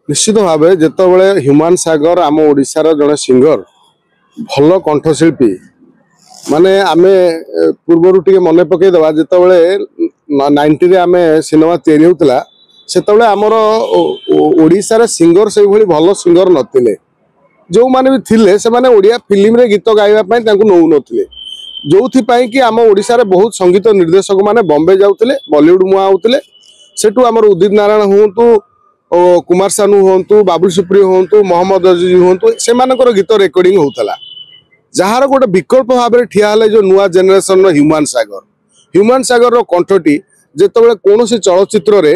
निश्चित भाव जितेबाला ह्यूमान सागर आम ओडिशार जड़े सिंगर भल कंठशिल्पी माने आमे पूर्वर टे मन पकईदे जितेबाला 90 आम सिनेमा तैयारी होता से आमर ओडिशार सिंगर से भल सिंगर नथिले जो माने भी थिले से माने ओडिया फिल्म रे गीत गाइबा नौ नथिले जो कि आम ओडिशार बहुत संगीत निर्देशक माने बॉम्बे जाउथिले बॉलीवुड मुआ होउथिले सेटू आमर उदित नारायण हुंतु कुमार सानू हूँ बाबुल सुप्रिय हूँ मोहम्मद अजीज हूँ से गीत रेकर्डिंग होता जार गोटे विकल्प भाव में ठिया जो नुआ जेनेरेशन ह्यूमान सागर कंठटी जिते कौन चलचित्र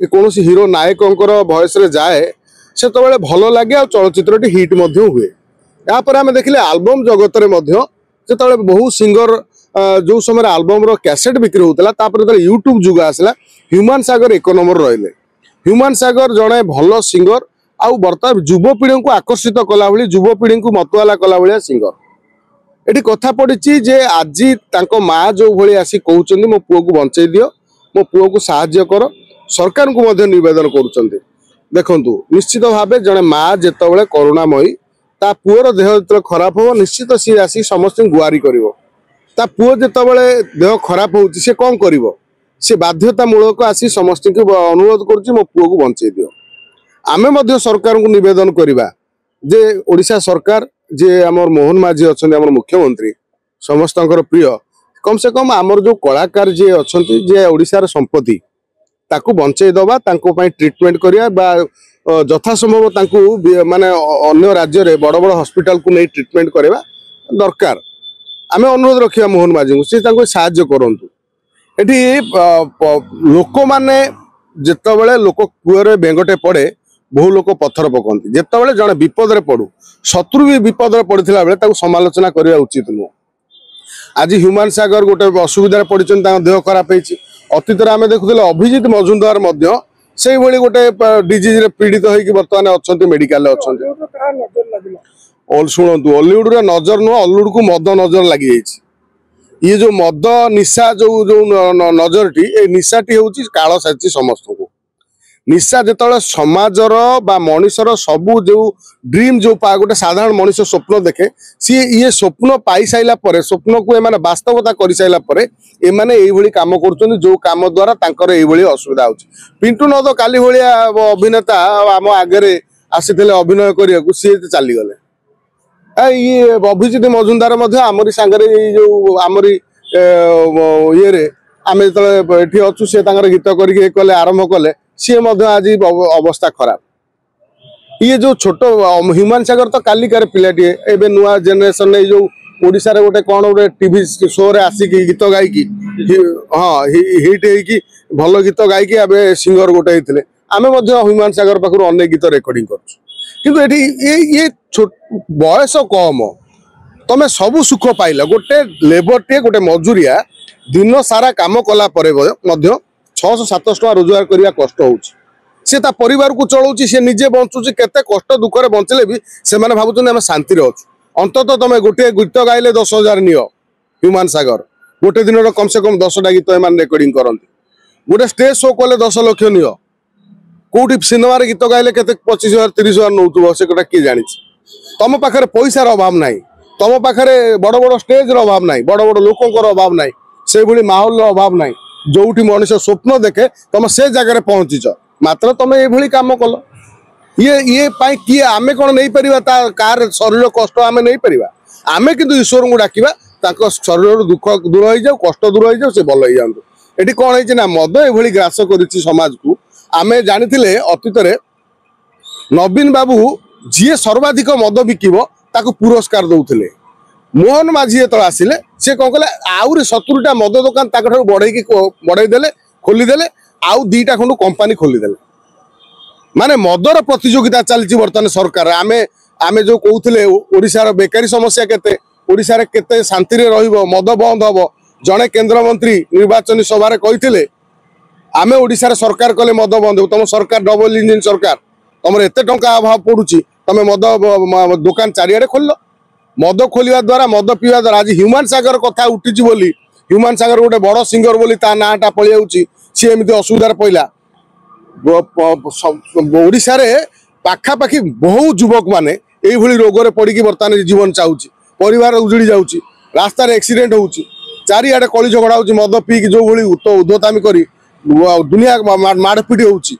कौन हीरो नायकों भयस जाए से भल लगे और चलचित्र हिट हुए यापर आम देखिले आल्बम जगत में जो बहुत सिंगर जो समय आल्बम कैसेट बिक्री होता यूट्यूब जुग आसला ह्यूमान सागर एक नंबर रहिले ह्यूमान सागर जड़े भल सिंगर आउ बर्तमान युवपीढ़ी को आकर्षित कला भाई युवपीढ़ी को मतवाला कला भाया सिंगर ये कथा पड़ी जे आज माँ जो भाई आसी कहते मो पुओ को बंचे दियो मो पुओ को साहाय्य कर सरकार को नवेदन कर देखु निश्चित भाव जड़े माँ जितेबाला करुणामयी ता पुओर देह जो खराब हो निश्चित सी आसी समस्त गुहारी कर पुओ जितेबाला देह खराब हो कौन कर से बाध्यतामूलक आसी समस्त अनुरोध करुच्ची मो पुओ को बंचे दियो आमे सरकार को निवेदन करवा जे ओडिशा सरकार जे आमर मोहन माझी अच्छा आम मुख्यमंत्री समस्त प्रिय कम से कम आमर जो कलाकार जे अच्छा जे ओडिशार संपत्ति ताकू बंचे दबा ट्रिटमेंट करिया यथासंभव माने अन्य राज्य रे बड़ बड़ हॉस्पिटल को नहीं ट्रिटमेंट करवा दरकार आमे अनुरोध रखिया मोहन माझी को से साहाय्य करंतु एठी लोक माने जितेबाला लोक कूअरे बेंगटे पड़े बहु लोक पत्थर पकड़ती जितेबाला जड़े विपद रे पड़ू शत्रु भी विपद पड़ता बेले समालोचना करने उचित नुह आज ह्यूमान सागर गोटे असुविधा पड़ी देह खराब होती अतीत आम देखुले अभिजीत मजुमदार से भाई गोटे डिजीज रे पीड़ित होगी बर्तमान अच्छा मेडिकल शुणु हॉलीवुड नजर नुह हॉलीवुड को मद नजर लगी ये जो मद निशा जो जो नजरटी ए निशाटी हूँ काल साची समस्त को निशा जिते समाजर बा मनीषर सबू जो ड्रीम जो गोटे साधारण मनीष स्वप्न देखे सी ये स्वप्न पाई साइला परे स्वप्न को एमाने वास्तवता कर साइला परे एमाने एइभଳି काम करछन जो काम द्वारा तांकर एइभଳି असुविधा होछि पिंटू नद काली भलिया अभिनेता आम आगे आसीथिले अभिनय करिया सी चली गले ये अभिजीत मजुमदार आमरी सांगरे जो आमरी ये आम जो अच्छु सी गीत करके आरंभ कले सी आज अवस्था खराब ये जो छोट ह्यूमान सागर तो कालिकार पिलाटे एवं नुआ जेनेरेशन जो ओडिशा रे गोटे कौन गोटे टीवी शो रे आसिक गीत गायकी हाँ हिट होगी भल गीत गायकी आम सिंगर गोटे होते आम ह्यूमान सागर पाखु अनेक गीत रेकर्डिंग कर ये बयस कम तमें सबू सुख पाइल गोटे लेबर टे गोटे मजूरिया दिन सारा काम कला 600-700 टका रोजगार करने कष्ट होची परिवार को चलाऊँ सी निजे बंचुची केते कष्ट दुखरे बंचले भी से भावुँ आम शांति अच्छु अंततः तुम गोटे गीत गाइले 10,000 नियो ह्यूमान सागर गोटे दिन कम से कम 10टा गीत एम रेकर्डिंग करती गोटे स्टेज शो कले 10 लाख नियो कौटी सिनेमा गीत गाइले के 25,000 30,000 नौथुब से किए जानी तुम पाखे पैसार अभाव ना तुम पाखे बड़ बड़ स्टेज अभाव ना बड़ बड़ लोकर अभाव ना से भाई माहौल अभाव ना जोठी मनीष स्वप्न देखे तुम से जगह पहुंचीच मात्र तुम ये कम कल ये किए आम कौन नहीं पार कार शरीर कष्ट आम नहीं पार आम किंतु ईश्वर को डाकिबा शरीर दुख दूर हो जाऊ कष्ट दूर हो जाऊ से भल हो जातु ये कौन है मद ये ग्रास कर समाज को आम जानी अतीत नवीन बाबू जी सर्वाधिक मद बिकिब ताको पुरस्कार दौले मोहन माझी जो आसिले सी कौन कले आउरी 70टा मद दुकान बढ़ईदेले खोलीदेले आउ 2टा खंड कंपानी खोलीदेले माने मदर प्रतियोगिता चलती बर्तमान सरकार आमे आमे जो कहते ओडिशार बेकारी समस्या केते ओडिशार केते शांति रे रहिबो मद बंद हबो जड़े केंद्रमंत्री निर्वाचन सभा कही आमे ओडिशार सरकार कले मद बंद हो तुम सरकार डबल इंजिन सरकार तुम एत टंका अभाव पड़ुची तुम मद दुकान चारिआडे खोल मद खोलिया द्वारा मद पीवा द्वारा आज ह्यूमान सागर कथा उठी बोली ह्यूमान सागर गोटे बड़ सिंगर बोली ता नाटा पलि सी एमती असुविधार पड़ा ओडिशा रे पाखापाखि बहु युवक माने एइभली रोगरे पड़िकी बर्तमान जीवन चाहूची परिवार उजड़ी जाऊची रास्तार एक्सीडेंट होउची चारिआडे कली झगड़ा होउची मद पीक जो भली उद्धतामी करी दुनिया माड़पिट होउची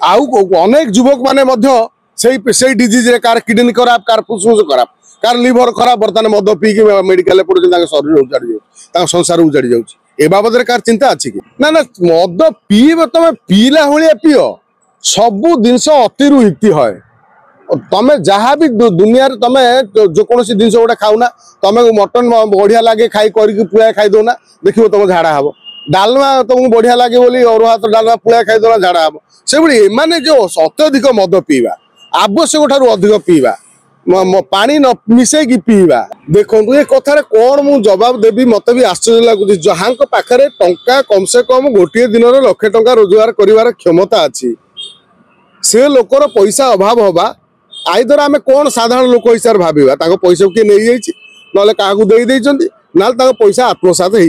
आउ अनेक युवक माने मध्य से डिजीज रे कार किडनी खराब कार फुसफुस खराब कार लिवर खराब बर्तमान मद पीक मेडिकल पड़े शरीर उजाड़ी जाऊँ संसार उजाड़ी जाऊँ ए बाबद कार चिंता अच्छी कि ना ना मद पीब तुम पीला भाया पीओ सबू जिनस अतिरु हिति है तमें जहाँ भी दुनिया तुम जो कौन जिन गोटे खाऊना तुम मटन बढ़िया लगे खाई पुआ खाई दौना देखो तुम झाड़ा हम डालमा तुमको बढ़िया लगे बोली अरुआ तो डालमा पुआ खाई दौना झाड़ा हम से भाई जो अत्यधिक मद पीवा आवश्यक ठारू अधिक पीवा पानी न मिसेकी पीवा देखो ये कथार कौन मु जवाब देवी मत भी आश्चर्य लगुच जहाँ पाखे टंका कम से कम गोटे दिन लक्षे टंका रोजगार कर क्षमता अच्छी से लोकर पैसा अभाव हवा आईदर आम कौन साधारण लोक हिसाब से भावा पैसा किए नहीं जाए ना ना पैसा आत्मसात हो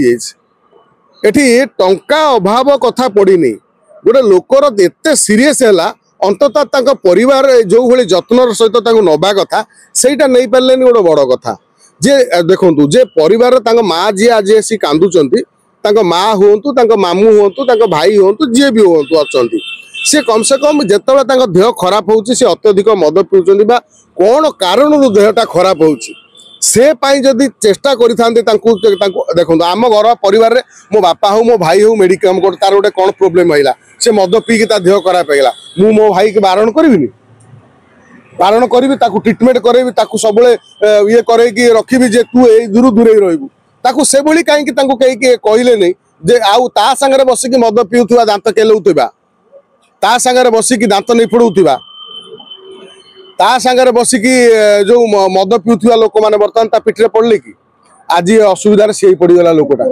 जाए टंका अभाव कथा पड़नी गोटे लोकर एत सीरीयस है अंततः परिवार जो भाई जत्नर सहित नवा कथा सेटा नहीं पारे गोटे बड़ कथा जे देखु जे परिवार माँ जी आज आसी कांदुंट माँ हूँ मामू हूँ भाई हूँ जी भी हूँ अच्छा सी कम से कम जिते देह खराब हो अत्यधिक मद पीउछन्ति बा कौन कारण देहटा खराब होउछि से पाई जदि चेष्टा करिथान्ते देखो आम घर परिवार रे मो बापा हो मो भाई हो मेडिकल तार गोटे कौन प्रोब्लेम है से मद पीकी देह खराब होगा मु मो भाई के बारण करी बारण करी ट्रिटमेंट करी सब ये करके रखी जे तू ए दूर दूरे रही से भाई कहीं कहले नहीं जे आउ ता संगे बसिकी मद पीउथुवा दांत केलौथुवा ता संगे बसिकी दांत नहीं फोड़ुवा ता संगे बसिकी जो मद पीउथुवा लोक मैंने बर्तमान ता पिठरे पड़ले कि आज असुविधार से पड़गला लोकटा।